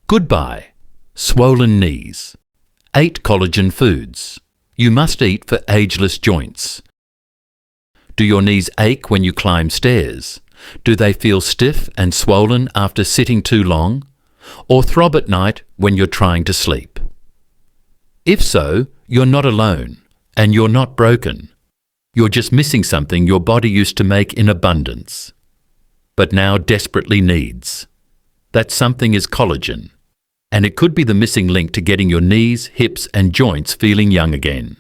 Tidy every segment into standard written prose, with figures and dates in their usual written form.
Goodbye. Swollen knees. 8 collagen foods you must eat for ageless joints. Do your knees ache when you climb stairs? Do they feel stiff and swollen after sitting too long? Or throb at night when you're trying to sleep? If so, you're not alone, and you're not broken. You're just missing something your body used to make in abundance, but now desperately needs. That something is collagen, and it could be the missing link to getting your knees, hips, and joints feeling young again.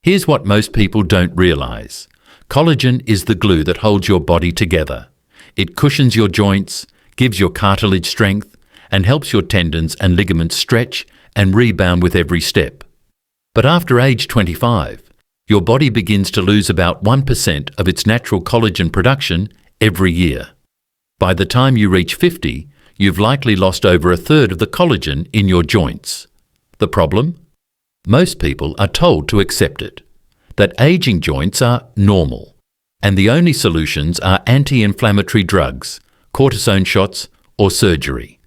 Here's what most people don't realize. Collagen is the glue that holds your body together. It cushions your joints, gives your cartilage strength, and helps your tendons and ligaments stretch and rebound with every step. But after age 25, your body begins to lose about 1% of its natural collagen production every year. By the time you reach 50, you've likely lost over a third of the collagen in your joints. The problem? Most people are told to accept it, that aging joints are normal, and the only solutions are anti-inflammatory drugs, cortisone shots, or surgery.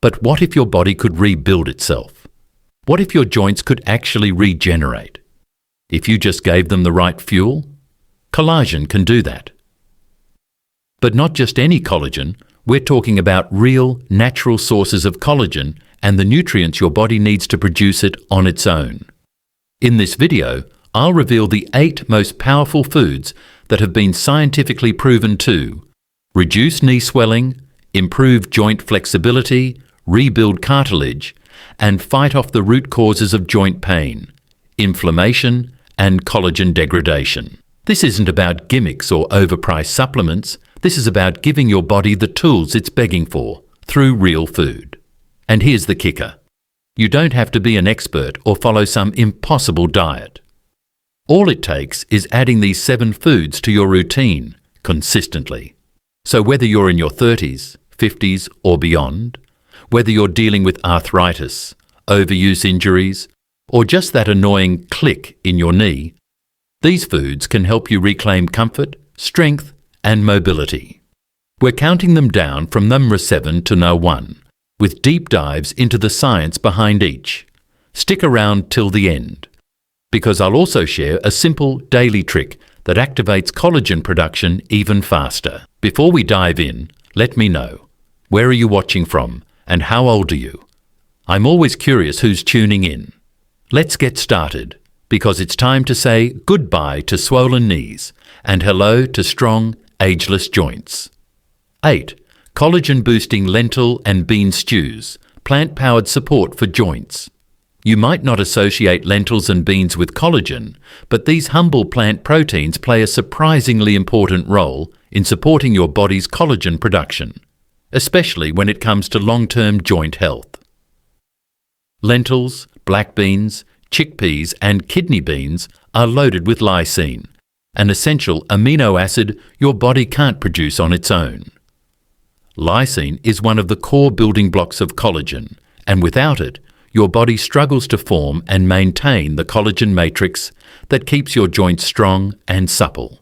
But what if your body could rebuild itself? What if your joints could actually regenerate? If you just gave them the right fuel? Collagen can do that. But not just any collagen. We're talking about real, natural sources of collagen and the nutrients your body needs to produce it on its own. In this video, I'll reveal the 8 most powerful foods that have been scientifically proven to reduce knee swelling, improve joint flexibility, rebuild cartilage, and fight off the root causes of joint pain, inflammation, and collagen degradation. This isn't about gimmicks or overpriced supplements. This is about giving your body the tools it's begging for through real food. And here's the kicker. You don't have to be an expert or follow some impossible diet. All it takes is adding these 7 foods to your routine consistently. So whether you're in your 30s, 50s, or beyond, whether you're dealing with arthritis, overuse injuries, or just that annoying click in your knee, these foods can help you reclaim comfort, strength, and mobility. We're counting them down from number 7 to number 1, with deep dives into the science behind each. Stick around till the end, because I'll also share a simple daily trick that activates collagen production even faster. Before we dive in, let me know, where are you watching from and how old are you? I'm always curious who's tuning in. Let's get started, because it's time to say goodbye to swollen knees and hello to strong, ageless joints. 8. Collagen-boosting lentil and bean stews, plant-powered support for joints. You might not associate lentils and beans with collagen, but these humble plant proteins play a surprisingly important role in supporting your body's collagen production, especially when it comes to long-term joint health. Lentils, black beans, chickpeas, and kidney beans are loaded with lysine, an essential amino acid your body can't produce on its own. Lysine is one of the core building blocks of collagen, and without it, your body struggles to form and maintain the collagen matrix that keeps your joints strong and supple.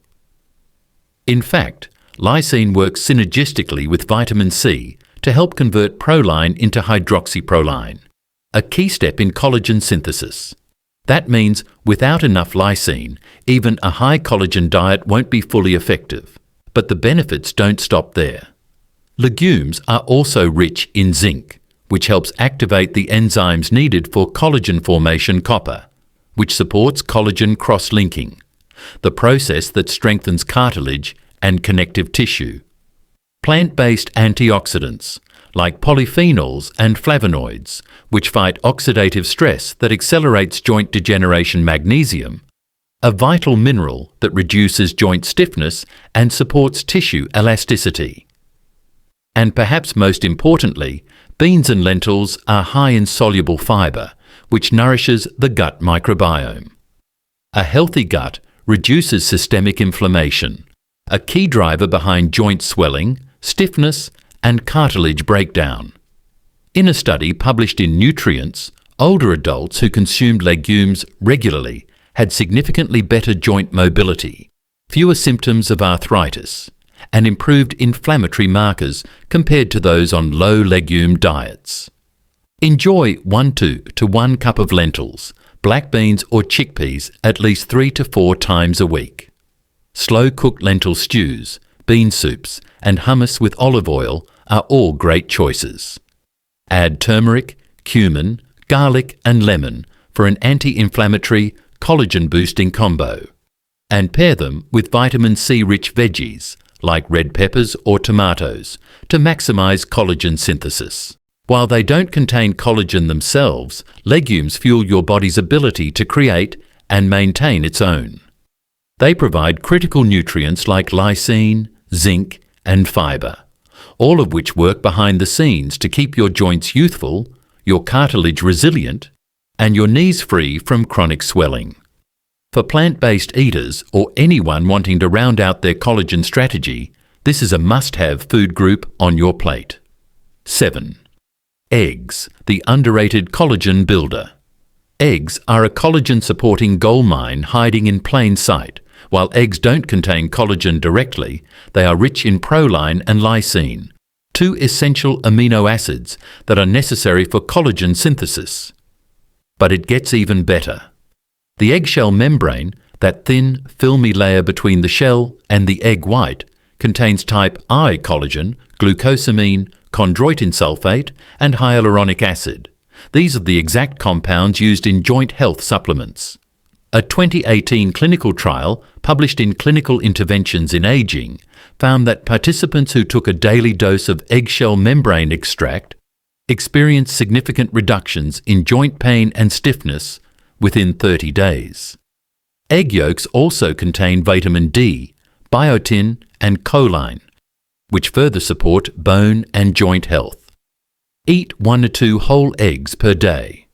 In fact, lysine works synergistically with vitamin C to help convert proline into hydroxyproline, a key step in collagen synthesis. That means without enough lysine, even a high collagen diet won't be fully effective. But the benefits don't stop there. Legumes are also rich in zinc, which helps activate the enzymes needed for collagen formation copper, which supports collagen cross-linking, the process that strengthens cartilage and connective tissue. Plant-based antioxidants, like polyphenols and flavonoids, which fight oxidative stress that accelerates joint degeneration. Magnesium, a vital mineral that reduces joint stiffness and supports tissue elasticity. And perhaps most importantly, beans and lentils are high in soluble fiber, which nourishes the gut microbiome. A healthy gut reduces systemic inflammation, a key driver behind joint swelling, stiffness, and cartilage breakdown. In a study published in Nutrients, older adults who consumed legumes regularly had significantly better joint mobility, fewer symptoms of arthritis, and improved inflammatory markers compared to those on low legume diets. Enjoy 1 to 1 cup of lentils, black beans or chickpeas at least 3 to 4 times a week. Slow-cooked lentil stews, bean soups, and hummus with olive oil are all great choices. Add turmeric, cumin, garlic and lemon for an anti-inflammatory, collagen-boosting combo. And pair them with vitamin C-rich veggies like red peppers or tomatoes to maximize collagen synthesis. While they don't contain collagen themselves, legumes fuel your body's ability to create and maintain its own. They provide critical nutrients like lysine, zinc, and fiber, all of which work behind the scenes to keep your joints youthful, your cartilage resilient, and your knees free from chronic swelling. For plant-based eaters or anyone wanting to round out their collagen strategy, this is a must-have food group on your plate. 7. Eggs, the underrated collagen builder. Eggs are a collagen-supporting gold mine hiding in plain sight. While eggs don't contain collagen directly, they are rich in proline and lysine, 2 essential amino acids that are necessary for collagen synthesis. But it gets even better. The eggshell membrane, that thin, filmy layer between the shell and the egg white, contains type I collagen, glucosamine, chondroitin sulfate, and hyaluronic acid. These are the exact compounds used in joint health supplements. A 2018 clinical trial published in Clinical Interventions in Aging found that participants who took a daily dose of eggshell membrane extract experienced significant reductions in joint pain and stiffness within 30 days. Egg yolks also contain vitamin D, biotin, and choline, which further support bone and joint health. Eat 1 to 2 whole eggs per day.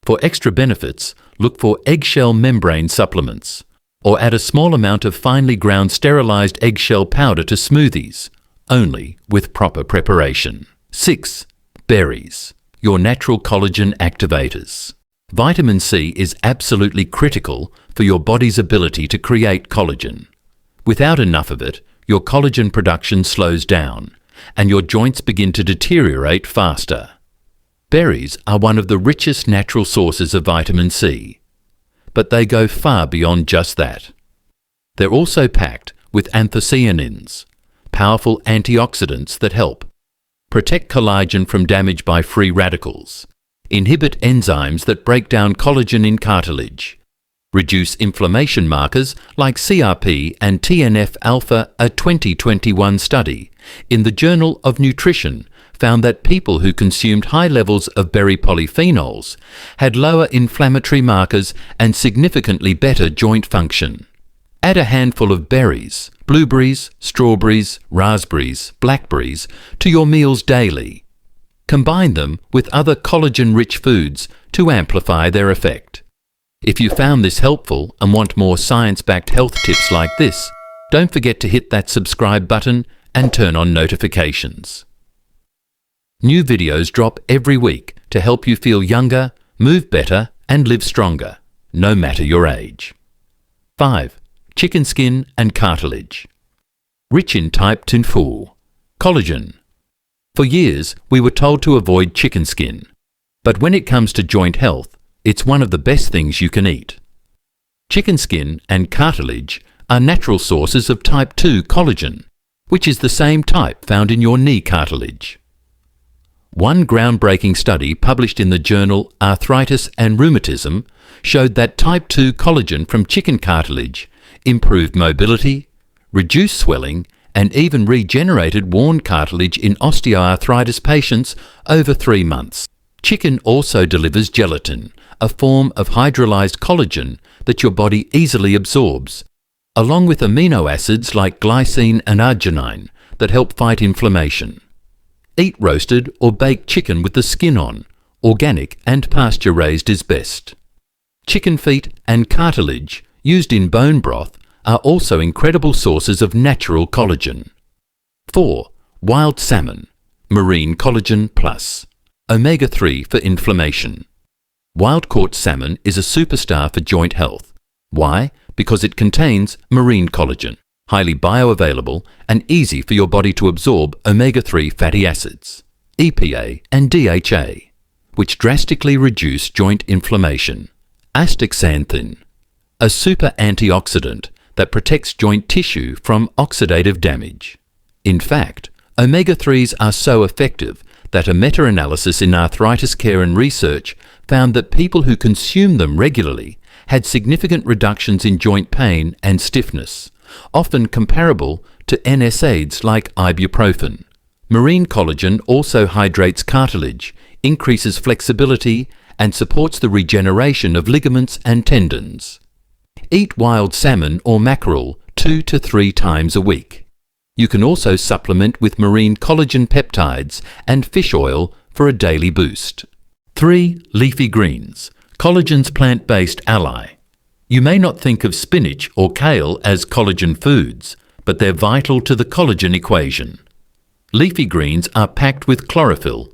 For extra benefits, look for eggshell membrane supplements, or add a small amount of finely ground sterilized eggshell powder to smoothies, only with proper preparation. 6. Berries, your natural collagen activators. Vitamin C is absolutely critical for your body's ability to create collagen. Without enough of it, your collagen production slows down, and your joints begin to deteriorate faster. Berries are one of the richest natural sources of vitamin C, but they go far beyond just that. They're also packed with anthocyanins, powerful antioxidants that help protect collagen from damage by free radicals, inhibit enzymes that break down collagen in cartilage, reduce inflammation markers like CRP and TNF-alpha. A 2021 study in the Journal of Nutrition found that people who consumed high levels of berry polyphenols had lower inflammatory markers and significantly better joint function. Add a handful of berries, blueberries, strawberries, raspberries, blackberries to your meals daily. Combine them with other collagen-rich foods to amplify their effect. If you found this helpful and want more science-backed health tips like this, don't forget to hit that subscribe button and turn on notifications. New videos drop every week to help you feel younger, move better, and live stronger, no matter your age. 5. Chicken skin and cartilage. Rich in type 2 collagen. For years, we were told to avoid chicken skin, but when it comes to joint health, it's one of the best things you can eat. Chicken skin and cartilage are natural sources of type 2 collagen, which is the same type found in your knee cartilage. One groundbreaking study published in the journal Arthritis and Rheumatism showed that type 2 collagen from chicken cartilage improved mobility, reduced swelling, and even regenerated worn cartilage in osteoarthritis patients over 3 months. Chicken also delivers gelatin, a form of hydrolyzed collagen that your body easily absorbs, along with amino acids like glycine and arginine that help fight inflammation. Eat roasted or baked chicken with the skin on. Organic and pasture-raised is best. Chicken feet and cartilage used in bone broth are also incredible sources of natural collagen. 4. Wild salmon, marine collagen plus. Omega-3 for inflammation. Wild-caught salmon is a superstar for joint health. Why? Because it contains marine collagen, highly bioavailable and easy for your body to absorb omega-3 fatty acids, EPA and DHA. which drastically reduce joint inflammation. Astaxanthin, a super antioxidant that protects joint tissue from oxidative damage. In fact, omega-3s are so effective that a meta-analysis in arthritis care and research found that people who consume them regularly had significant reductions in joint pain and stiffness, often comparable to NSAIDs like ibuprofen. Marine collagen also hydrates cartilage, increases flexibility, and supports the regeneration of ligaments and tendons. Eat wild salmon or mackerel 2 to 3 times a week. You can also supplement with marine collagen peptides and fish oil for a daily boost. 3. Leafy greens, collagen's plant-based ally. You may not think of spinach or kale as collagen foods, but they're vital to the collagen equation. Leafy greens are packed with chlorophyll,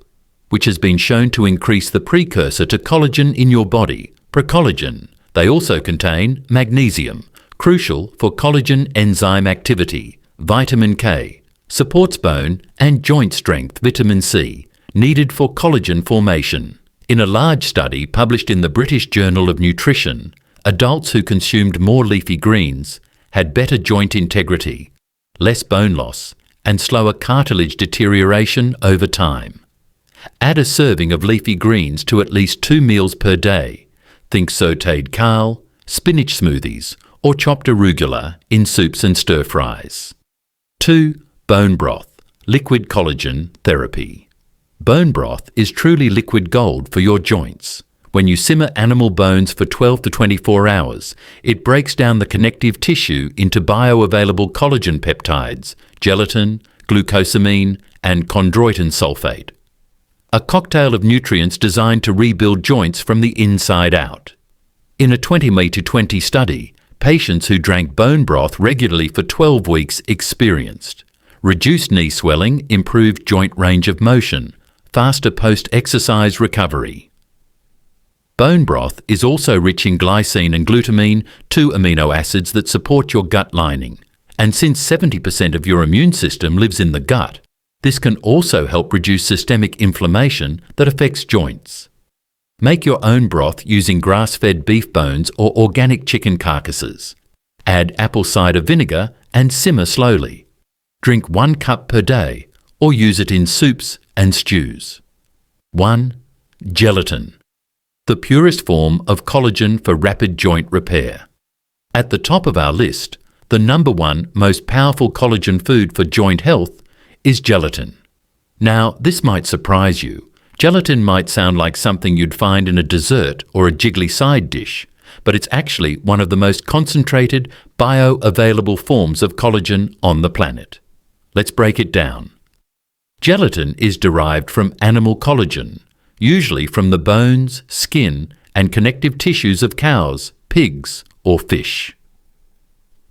which has been shown to increase the precursor to collagen in your body, procollagen. They also contain magnesium, crucial for collagen enzyme activity, vitamin K, supports bone and joint strength, vitamin C, needed for collagen formation. In a large study published in the British Journal of Nutrition, adults who consumed more leafy greens had better joint integrity, less bone loss, and slower cartilage deterioration over time. Add a serving of leafy greens to at least 2 meals per day. Think sautéed kale, spinach smoothies, or chopped arugula in soups and stir-fries. 2. Bone broth, liquid collagen therapy. Bone broth is truly liquid gold for your joints. When you simmer animal bones for 12 to 24 hours, it breaks down the connective tissue into bioavailable collagen peptides, gelatin, glucosamine, and chondroitin sulfate. A cocktail of nutrients designed to rebuild joints from the inside out. In a 20-20 study, patients who drank bone broth regularly for 12 weeks experienced reduced knee swelling, improved joint range of motion, faster post-exercise recovery. Bone broth is also rich in glycine and glutamine, 2 amino acids that support your gut lining. And since 70% of your immune system lives in the gut, this can also help reduce systemic inflammation that affects joints. Make your own broth using grass-fed beef bones or organic chicken carcasses. Add apple cider vinegar and simmer slowly. Drink 1 cup per day or use it in soups and stews. 1. Gelatin, the purest form of collagen for rapid joint repair. At the top of our list, the number 1 most powerful collagen food for joint health is gelatin. Now, this might surprise you. Gelatin might sound like something you'd find in a dessert or a jiggly side dish, but it's actually one of the most concentrated, bioavailable forms of collagen on the planet. Let's break it down. Gelatin is derived from animal collagen, usually from the bones, skin, and connective tissues of cows, pigs, or fish.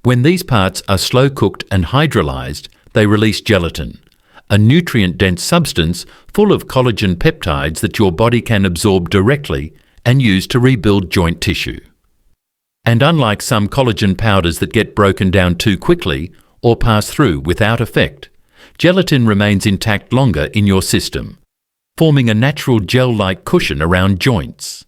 When these parts are slow cooked and hydrolyzed, they release gelatin, a nutrient-dense substance full of collagen peptides that your body can absorb directly and use to rebuild joint tissue. And unlike some collagen powders that get broken down too quickly or pass through without effect, gelatin remains intact longer in your system, forming a natural gel-like cushion around joints.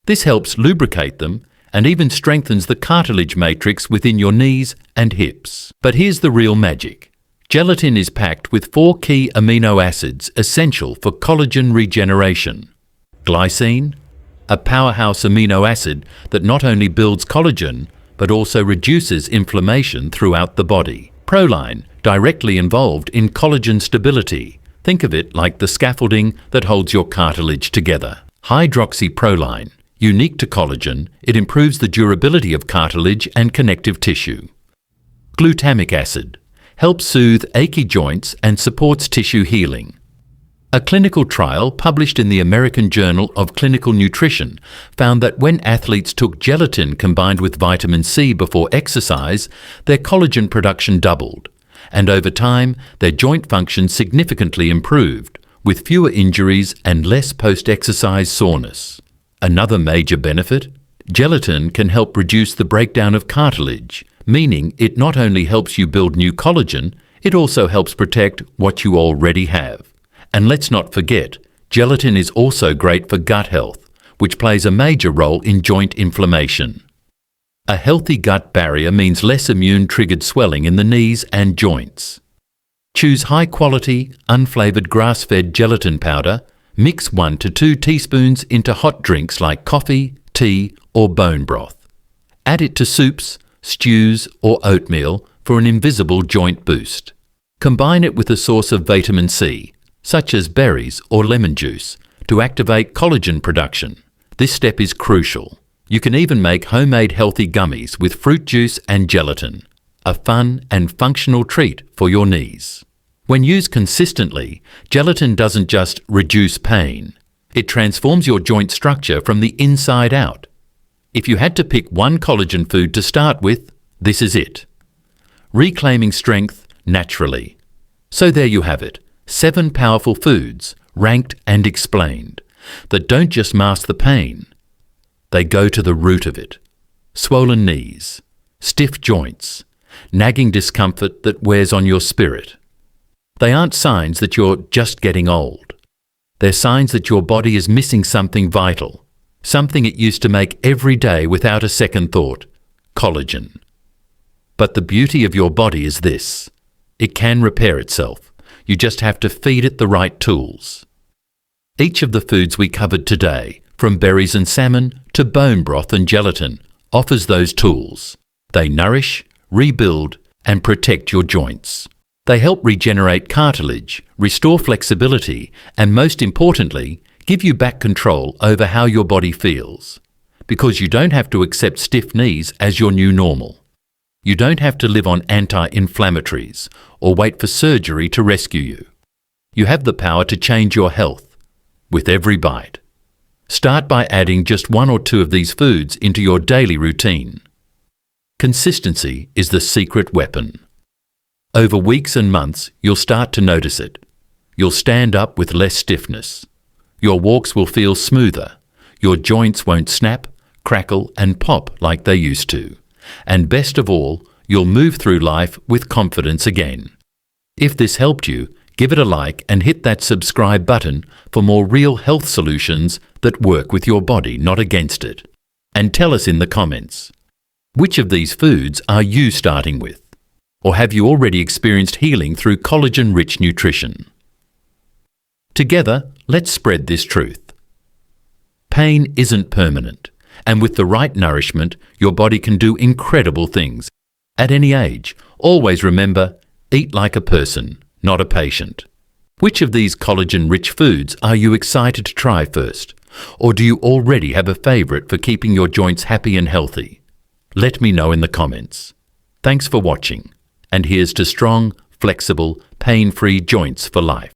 This helps lubricate them and even strengthens the cartilage matrix within your knees and hips. But here's the real magic. Gelatin is packed with 4 key amino acids essential for collagen regeneration. Glycine, a powerhouse amino acid that not only builds collagen, but also reduces inflammation throughout the body. Proline, directly involved in collagen stability. Think of it like the scaffolding that holds your cartilage together. Hydroxyproline, unique to collagen, it improves the durability of cartilage and connective tissue. Glutamic acid, helps soothe achy joints and supports tissue healing. A clinical trial published in the American Journal of Clinical Nutrition found that when athletes took gelatin combined with vitamin C before exercise, their collagen production doubled, and over time, their joint function significantly improved, with fewer injuries and less post-exercise soreness. Another major benefit? Gelatin can help reduce the breakdown of cartilage, meaning it not only helps you build new collagen, it also helps protect what you already have. And let's not forget, Gelatin is also great for gut health, which plays a major role in joint inflammation. A healthy gut barrier means less immune-triggered swelling in the knees and joints. Choose high-quality, unflavoured grass-fed gelatin powder. Mix 1 to 2 teaspoons into hot drinks like coffee, tea or bone broth. Add it to soups, stews or oatmeal for an invisible joint boost. Combine it with a source of vitamin C, such as berries or lemon juice, to activate collagen production. This step is crucial. You can even make homemade healthy gummies with fruit juice and gelatin, a fun and functional treat for your knees. When used consistently, gelatin doesn't just reduce pain. It transforms your joint structure from the inside out. If you had to pick one collagen food to start with, this is it. Reclaiming strength naturally. So there you have it, 7 powerful foods, ranked and explained, that don't just mask the pain. They go to the root of it. Swollen knees, stiff joints, nagging discomfort that wears on your spirit. They aren't signs that you're just getting old. They're signs that your body is missing something vital, something it used to make every day without a second thought: collagen. But the beauty of your body is this: it can repair itself. You just have to feed it the right tools. Each of the foods we covered today, from berries and salmon to bone broth and gelatin, offers those tools. They nourish, rebuild, and protect your joints. They help regenerate cartilage, restore flexibility, and most importantly, give you back control over how your body feels. Because you don't have to accept stiff knees as your new normal. You don't have to live on anti-inflammatories or wait for surgery to rescue you. You have the power to change your health with every bite. Start by adding just 1 or 2 of these foods into your daily routine. Consistency is the secret weapon. Over weeks and months, you'll start to notice it. You'll stand up with less stiffness. Your walks will feel smoother. Your joints won't snap, crackle, and pop like they used to. And best of all, you'll move through life with confidence again. If this helped you, give it a like and hit that subscribe button for more real health solutions that work with your body, not against it. And tell us in the comments, which of these foods are you starting with? Or have you already experienced healing through collagen-rich nutrition? Together, let's spread this truth. Pain isn't permanent, and with the right nourishment, your body can do incredible things. At any age, always remember, eat like a person, not a patient. Which of these collagen-rich foods are you excited to try first? Or do you already have a favourite for keeping your joints happy and healthy? Let me know in the comments. Thanks for watching. And here's to strong, flexible, pain-free joints for life.